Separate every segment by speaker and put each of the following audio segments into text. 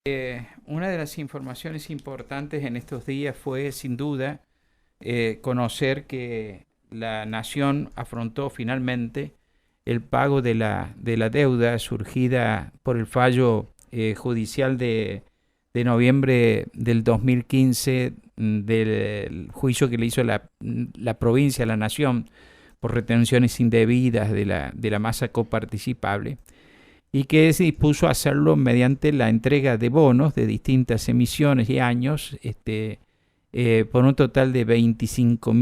Speaker 1: Una de las informaciones importantes en estos días fue, sin duda, conocer que la nación afrontó finalmente el pago de la deuda surgida por el fallo judicial de noviembre del 2015 del juicio que le hizo la provincia a la nación por retenciones indebidas de la masa coparticipable y que se dispuso a hacerlo mediante la entrega de bonos de distintas emisiones y años, por un total de 25.000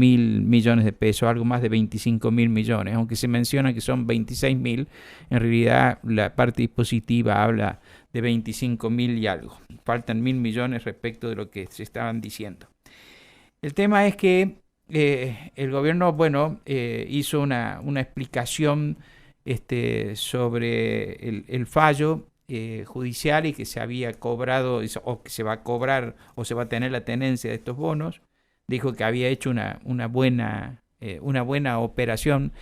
Speaker 1: millones de pesos, algo más de 25.000 millones, aunque se menciona que son 26.000, en realidad la parte dispositiva habla de 25.000 y algo. Faltan 1.000 millones respecto de lo que se estaban diciendo. El tema es que el gobierno, bueno, hizo una explicación sobre el fallo judicial y que se había cobrado o que se va a cobrar o se va a tener la tenencia de estos bonos. Dijo que había hecho una buena operación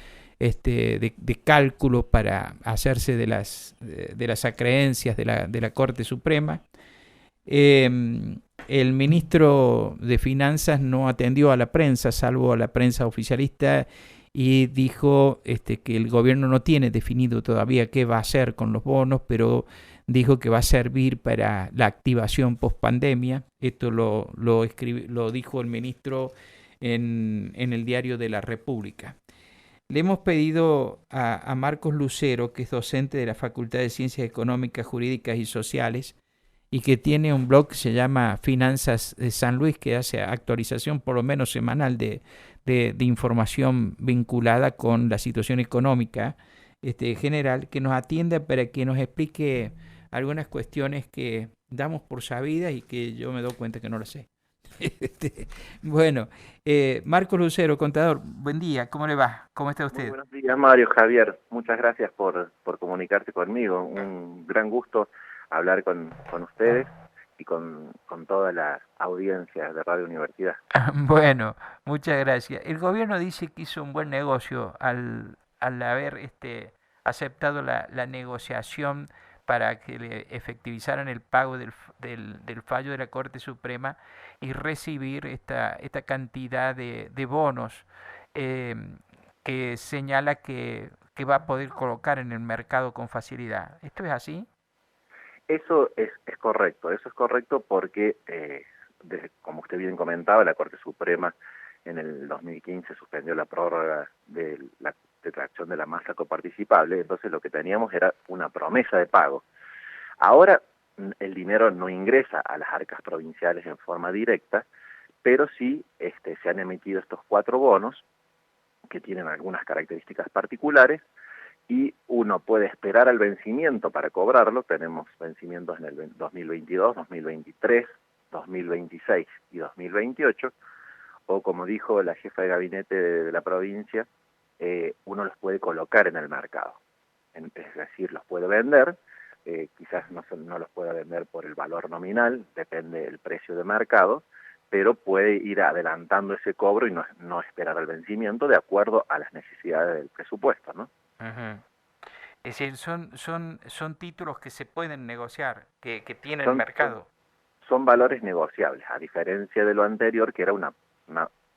Speaker 1: de cálculo para hacerse de las acreencias de la Corte Suprema. El ministro de Finanzas no atendió a la prensa, salvo a la prensa oficialista, y dijo que el gobierno no tiene definido todavía qué va a hacer con los bonos, pero dijo que va a servir para la activación post-pandemia. Esto lo dijo el ministro en el diario de la República. Le hemos pedido a Marcos Lucero, que es docente de la Facultad de Ciencias Económicas, Jurídicas y Sociales, y que tiene un blog que se llama Finanzas de San Luis, que hace actualización por lo menos semanal de información vinculada con la situación económica general, que nos atienda para que nos explique algunas cuestiones que damos por sabidas y que yo me doy cuenta que no las sé. Bueno, Marcos Lucero, contador, buen día, ¿cómo le va? ¿Cómo está
Speaker 2: Muy
Speaker 1: usted?
Speaker 2: buenos días, Mario, Javier. Muchas gracias por comunicarte conmigo. Un gran gusto hablar con ustedes y con toda la audiencia de Radio Universidad.
Speaker 1: Bueno, muchas gracias. El gobierno dice que hizo un buen negocio al haber aceptado la negociación para que le efectivizaran el pago del fallo de la Corte Suprema y recibir esta cantidad de bonos eh, que señala que va a poder colocar en el mercado con facilidad. ¿Esto es así?
Speaker 2: Eso es correcto porque, como usted bien comentaba, la Corte Suprema en el 2015 suspendió la prórroga de la detracción de la masa coparticipable, entonces lo que teníamos era una promesa de pago. Ahora el dinero no ingresa a las arcas provinciales en forma directa, pero sí se han emitido estos 4 bonos que tienen algunas características particulares y uno puede esperar al vencimiento para cobrarlo. Tenemos vencimientos en el 2022, 2023, 2026 y 2028, o como dijo la jefa de gabinete de la provincia, uno los puede colocar en el mercado, es decir, los puede vender. Quizás no los pueda vender por el valor nominal, depende del precio de mercado, pero puede ir adelantando ese cobro y no esperar al vencimiento de acuerdo a las necesidades del presupuesto, ¿no?
Speaker 1: Ujú. Es decir, son títulos que se pueden negociar, que tienen
Speaker 2: Son, son,
Speaker 1: mercado.
Speaker 2: son valores negociables, a diferencia de lo anterior, que era una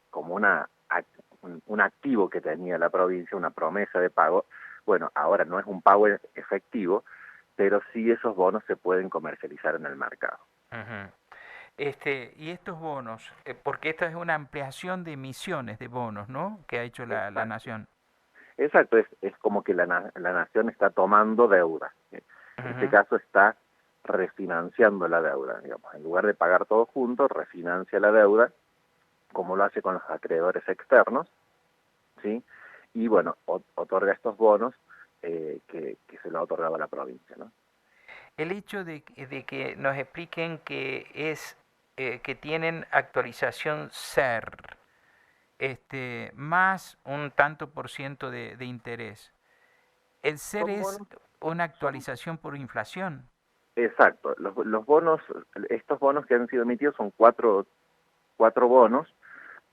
Speaker 2: como un activo que tenía la provincia, una promesa de pago. Bueno, ahora no es un pago efectivo, pero sí esos bonos se pueden comercializar en el mercado.
Speaker 1: Ujú. Y estos bonos, porque esta es una ampliación de emisiones de bonos, ¿no? Que ha hecho la
Speaker 2: Exacto.
Speaker 1: nación.
Speaker 2: Exacto, es como que la nación está tomando deuda. En este
Speaker 1: Ujú.
Speaker 2: caso está refinanciando la deuda, digamos. En lugar de pagar todo junto, refinancia la deuda, como lo hace con los acreedores externos, ¿sí? Y bueno, otorga estos bonos que se lo ha otorgado a la provincia, ¿no?
Speaker 1: El hecho de que nos expliquen que tienen actualización SER, más un tanto por ciento de interés. El SER
Speaker 2: Son
Speaker 1: es
Speaker 2: bonos,
Speaker 1: una
Speaker 2: son,
Speaker 1: actualización por inflación.
Speaker 2: exacto, los bonos, estos bonos que han sido emitidos son cuatro bonos,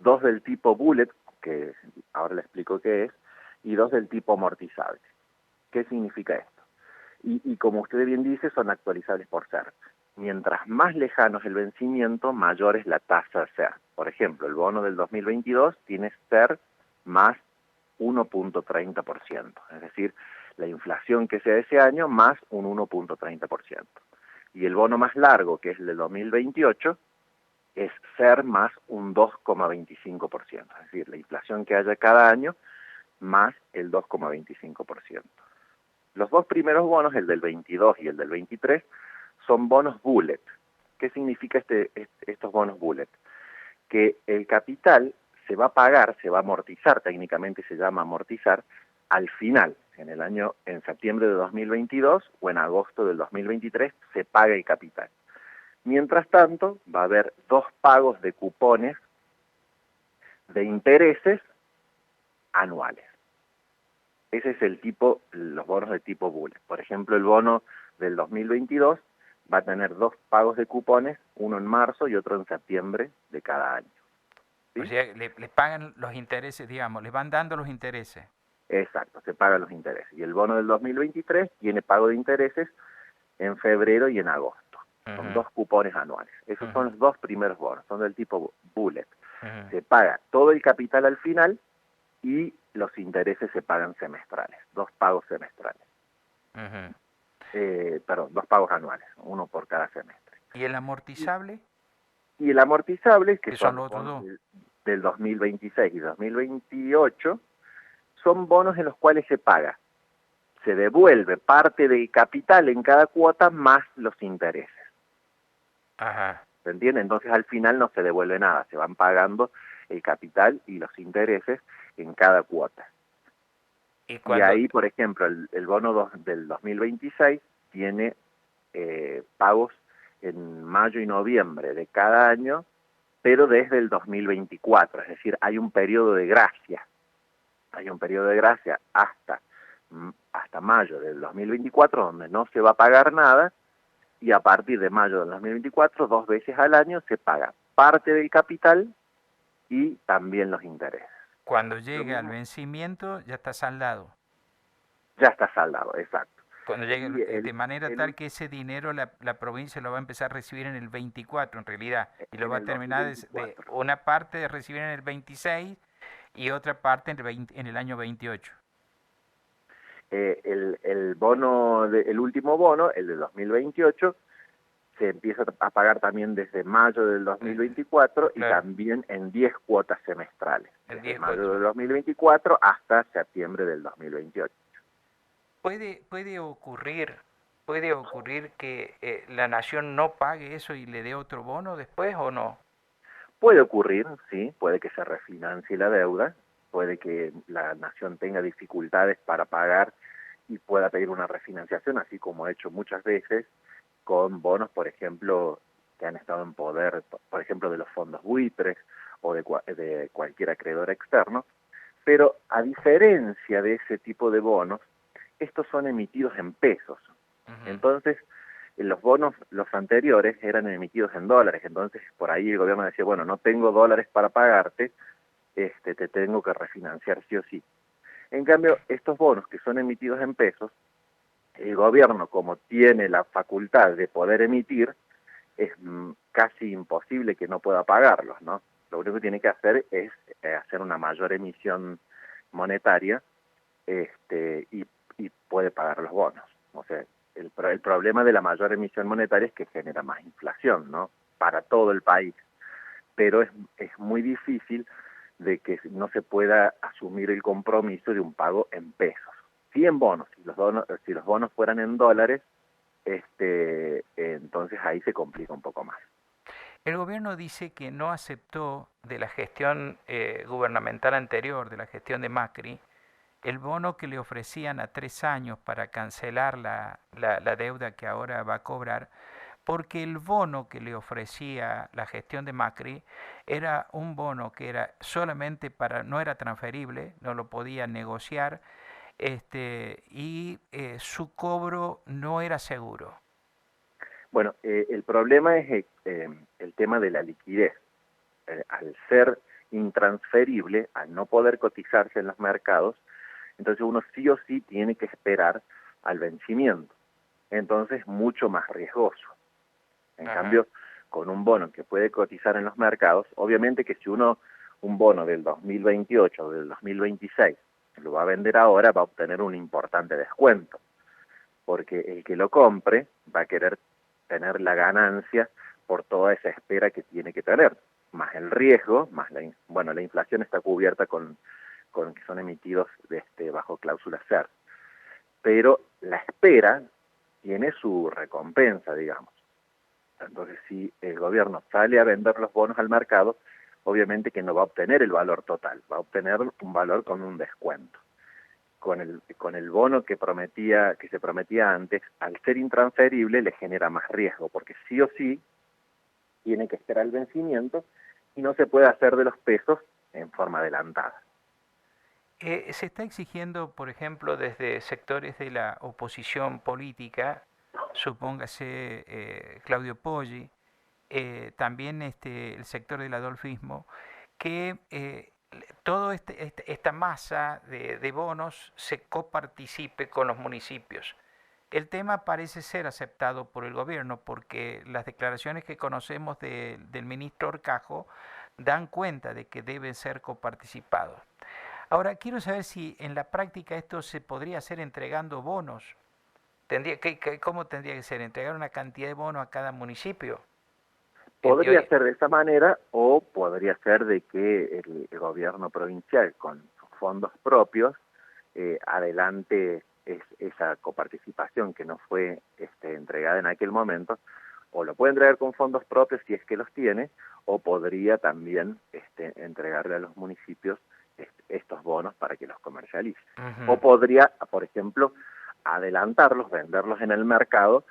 Speaker 2: 2 del tipo bullet, que ahora le explico qué es, y 2 del tipo amortizable. ¿Qué significa esto? Y como usted bien dice, son actualizables por SER. Mientras más lejano es el vencimiento, mayor es la tasa SER. Por ejemplo, el bono del 2022 tiene SER más 1.30%, es decir, la inflación que sea ese año más un 1.30%. Y el bono más largo, que es el del 2028, es SER más un 2,25%, es decir, la inflación que haya cada año más el 2,25%. Los dos primeros bonos, el del 22 y el del 23, son bonos bullet. ¿Qué significa estos bonos bullet? Que el capital se va a pagar, se va a amortizar, técnicamente se llama amortizar, al final, en septiembre de 2022 o en agosto del 2023, se paga el capital. Mientras tanto, va a haber 2 pagos de cupones de intereses anuales. Ese es los bonos de tipo bullet. Por ejemplo, el bono del 2022 va a tener 2 pagos de cupones, uno en marzo y otro en septiembre de cada año. ¿Sí?
Speaker 1: O sea, le pagan los intereses, digamos, le van dando los intereses.
Speaker 2: Exacto, se pagan los intereses. Y el bono del 2023 tiene pago de intereses en febrero y en agosto. Son 2 cupones anuales. Esos son los 2 primeros bonos, son del tipo bullet. Se paga todo el capital al final y los intereses se pagan semestrales, 2 pagos semestrales. Perdón, 2 pagos anuales, uno por cada semestre.
Speaker 1: ¿Y el amortizable?
Speaker 2: Y el amortizable, que
Speaker 1: son
Speaker 2: son
Speaker 1: los
Speaker 2: los
Speaker 1: otros
Speaker 2: bonos
Speaker 1: dos.
Speaker 2: del 2026 y 2028, son bonos en los cuales se devuelve parte del capital en cada cuota más los intereses.
Speaker 1: Ajá.
Speaker 2: ¿Se entiende? Entonces al final no se devuelve nada, se van pagando el capital y los intereses en cada cuota. Y ahí, por ejemplo, el bono del 2026 tiene pagos en mayo y noviembre de cada año, pero desde el 2024, es decir, hay un periodo de gracia. Hay un periodo de gracia hasta mayo del 2024 donde no se va a pagar nada, y a partir de mayo del 2024, 2 veces al año se paga parte del capital y también los intereses.
Speaker 1: Cuando llegue al vencimiento ya está saldado.
Speaker 2: Ya está saldado, exacto.
Speaker 1: Cuando llegue, de manera tal que ese dinero la provincia lo va a empezar a recibir en el 24 en realidad, y lo va a terminar de una parte de recibir en el 26 y otra parte en el año 28.
Speaker 2: El bono, el último bono, el de 2028, se empieza a pagar también desde mayo del 2024 y también en 10 cuotas semestrales, desde mayo del 2024 hasta septiembre del 2028.
Speaker 1: ¿Puede ocurrir que la nación no pague eso y le dé otro bono después o no?
Speaker 2: Puede ocurrir, sí, puede que se refinancie la deuda, puede que la nación tenga dificultades para pagar y pueda pedir una refinanciación, así como ha hecho muchas veces con bonos, por ejemplo, que han estado en poder, por ejemplo, de los fondos buitres o de cualquier acreedor externo. Pero a diferencia de ese tipo de bonos, estos son emitidos en pesos. Entonces, los bonos, los anteriores, eran emitidos en dólares. Entonces, por ahí el gobierno decía, bueno, no tengo dólares para pagarte, te tengo que refinanciar sí o sí. En cambio, estos bonos que son emitidos en pesos, el gobierno, como tiene la facultad de poder emitir, es casi imposible que no pueda pagarlos, ¿no? Lo único que tiene que hacer es hacer una mayor emisión monetaria y puede pagar los bonos. O sea, el problema de la mayor emisión monetaria es que genera más inflación, ¿no? Para todo el país. Pero es muy difícil de que no se pueda asumir el compromiso de un pago en pesos. Sí en bonos, si los bonos fueran en dólares, entonces ahí se complica un poco más.
Speaker 1: El gobierno dice que no aceptó de la gestión gubernamental anterior, de la gestión de Macri, el bono que le ofrecían a 3 años para cancelar la deuda que ahora va a cobrar, porque el bono que le ofrecía la gestión de Macri era un bono que era solamente no era transferible, no lo podía negociar, y su cobro no era seguro.
Speaker 2: Bueno, el problema es el tema de la liquidez. Al ser intransferible, al no poder cotizarse en los mercados, entonces uno sí o sí tiene que esperar al vencimiento. Entonces, mucho más riesgoso. En
Speaker 1: Ajá.
Speaker 2: cambio, con un bono que puede cotizar en los mercados, obviamente que si un bono del 2028 o del 2026 lo va a vender ahora, va a obtener un importante descuento, porque el que lo compre va a querer tener la ganancia por toda esa espera que tiene que tener, más el riesgo, más la inflación está cubierta con que son emitidos bajo cláusula CER, pero la espera tiene su recompensa, digamos. Entonces, si el gobierno sale a vender los bonos al mercado, obviamente que no va a obtener el valor total, va a obtener un valor con un descuento. Con el bono que se prometía antes, al ser intransferible le genera más riesgo, porque sí o sí tiene que esperar el vencimiento y no se puede hacer de los pesos en forma adelantada.
Speaker 1: Se está exigiendo, por ejemplo, desde sectores de la oposición política, supóngase Claudio Poggi, también el sector del adolfismo, que toda esta masa de bonos se coparticipe con los municipios. El tema parece ser aceptado por el gobierno porque las declaraciones que conocemos del ministro Orcajo dan cuenta de que deben ser coparticipados. Ahora, quiero saber si en la práctica esto se podría hacer entregando bonos. ¿Cómo tendría que ser? ¿Entregar una cantidad de bonos a cada municipio? En
Speaker 2: Podría
Speaker 1: teoría.
Speaker 2: ser de esa manera o podría ser de que el gobierno provincial con sus fondos propios adelante esa coparticipación que no fue entregada en aquel momento, o lo puede entregar con fondos propios si es que los tiene, o podría también entregarle a los municipios estos bonos para que los comercialice. O
Speaker 1: Ujú,
Speaker 2: podría, por ejemplo, adelantarlos, venderlos en el mercado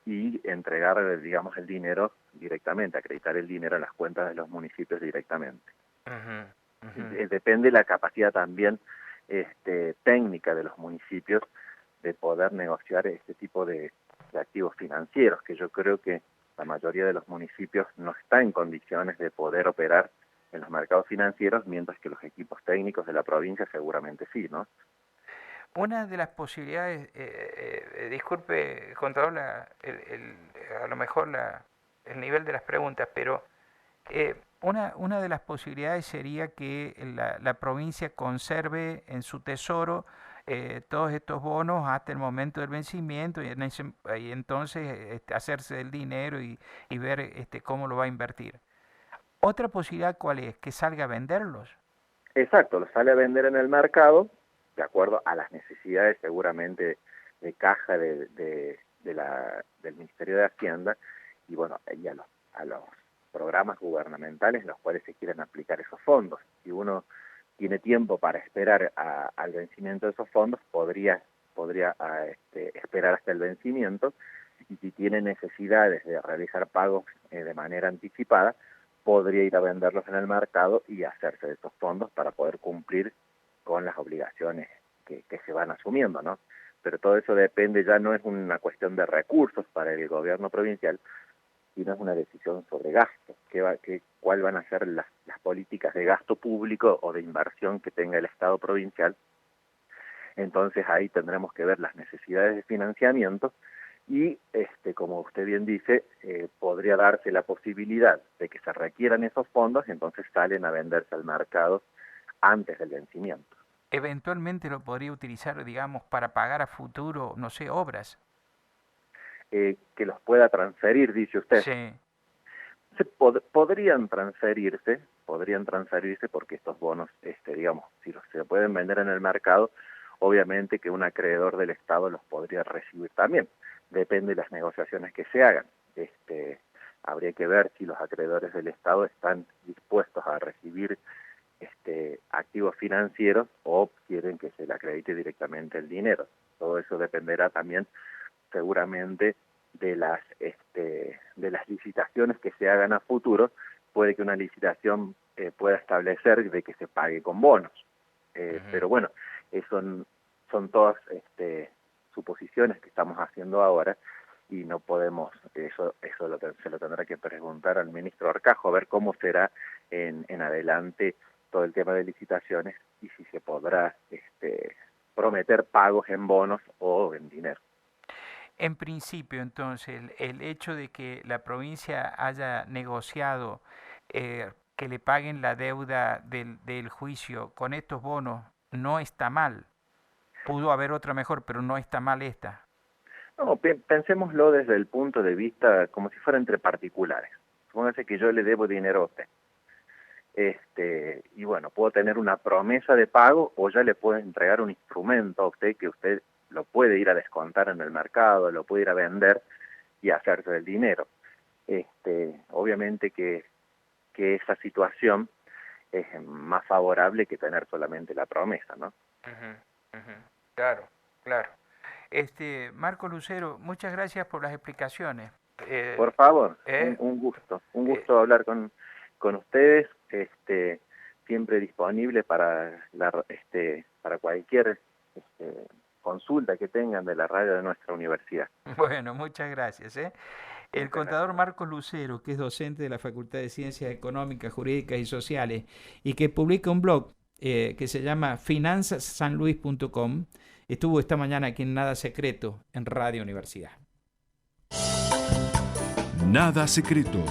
Speaker 2: y entregar, digamos, el dinero directamente, acreditar el dinero en las cuentas de los municipios directamente.
Speaker 1: ujú, ujú.
Speaker 2: Depende la capacidad también técnica de los municipios de poder negociar este tipo de activos financieros, que yo creo que la mayoría de los municipios no está en condiciones de poder operar en los mercados financieros, mientras que los equipos técnicos de la provincia seguramente sí, ¿no?
Speaker 1: Una de las posibilidades, disculpe, contador, a lo mejor el nivel de las preguntas, pero una de las posibilidades sería que la provincia conserve en su tesoro todos estos bonos hasta el momento del vencimiento y entonces hacerse del dinero y ver cómo lo va a invertir. Otra posibilidad, ¿cuál es? Que salga a venderlos.
Speaker 2: Exacto, lo sale a vender en el mercado, de acuerdo a las necesidades seguramente de caja del Ministerio de Hacienda, y bueno, y a los programas gubernamentales en los cuales se quieren aplicar esos fondos. Si uno tiene tiempo para esperar al vencimiento de esos fondos, podría esperar hasta el vencimiento, y si tiene necesidades de realizar pagos de manera anticipada, podría ir a venderlos en el mercado y hacerse de esos fondos para poder cumplir con las obligaciones que se van asumiendo, ¿no? Pero todo eso depende, ya no es una cuestión de recursos para el gobierno provincial, sino es una decisión sobre gasto, cuál van a ser las políticas de gasto público o de inversión que tenga el Estado provincial. Entonces ahí tendremos que ver las necesidades de financiamiento y, como usted bien dice, podría darse la posibilidad de que se requieran esos fondos, entonces salen a venderse al mercado antes del vencimiento.
Speaker 1: Eventualmente lo podría utilizar, digamos, para pagar a futuro, no sé, obras.
Speaker 2: Que los pueda transferir, dice usted.
Speaker 1: Sí.
Speaker 2: Podrían transferirse porque estos bonos, digamos, si se pueden vender en el mercado, obviamente que un acreedor del Estado los podría recibir también. Depende de las negociaciones que se hagan. Habría que ver si los acreedores del Estado están dispuestos a recibir activos financieros o quieren que se le acredite directamente el dinero. Todo eso dependerá también seguramente de las licitaciones que se hagan a futuro. Puede que una licitación pueda establecer de que se pague con bonos,
Speaker 1: Ujú.
Speaker 2: pero bueno, son todas suposiciones que estamos haciendo ahora y no podemos, se lo tendrá que preguntar al ministro Arcajo a ver cómo será en adelante todo el tema de licitaciones y si se podrá prometer pagos en bonos o en dinero.
Speaker 1: En principio, entonces, el hecho de que la provincia haya negociado que le paguen la deuda del juicio con estos bonos no está mal. Pudo haber otra mejor, pero no está mal esta.
Speaker 2: No, pensémoslo desde el punto de vista como si fuera entre particulares. Supóngase que yo le debo dinero a usted. Y bueno, puedo tener una promesa de pago o ya le puedo entregar un instrumento a usted que usted lo puede ir a descontar en el mercado, lo puede ir a vender y hacerse del dinero. Obviamente que esa situación es más favorable que tener solamente la promesa, ¿no?
Speaker 1: Ujú, ujú. Claro, claro. Marco Lucero, muchas gracias por las explicaciones.
Speaker 2: Por favor,
Speaker 1: Eh,
Speaker 2: un
Speaker 1: eh,
Speaker 2: gusto hablar con ustedes, siempre disponible para para cualquier consulta que tengan de la radio de nuestra universidad.
Speaker 1: bueno, muchas gracias. El
Speaker 2: Muchas
Speaker 1: contador
Speaker 2: gracias.
Speaker 1: Marcos Lucero, que es docente de la Facultad de Ciencias Económicas, Jurídicas y Sociales, y que publica un blog que se llama finanzassanluis.com, estuvo esta mañana aquí en Nada Secreto, en Radio Universidad.
Speaker 3: Nada Secreto,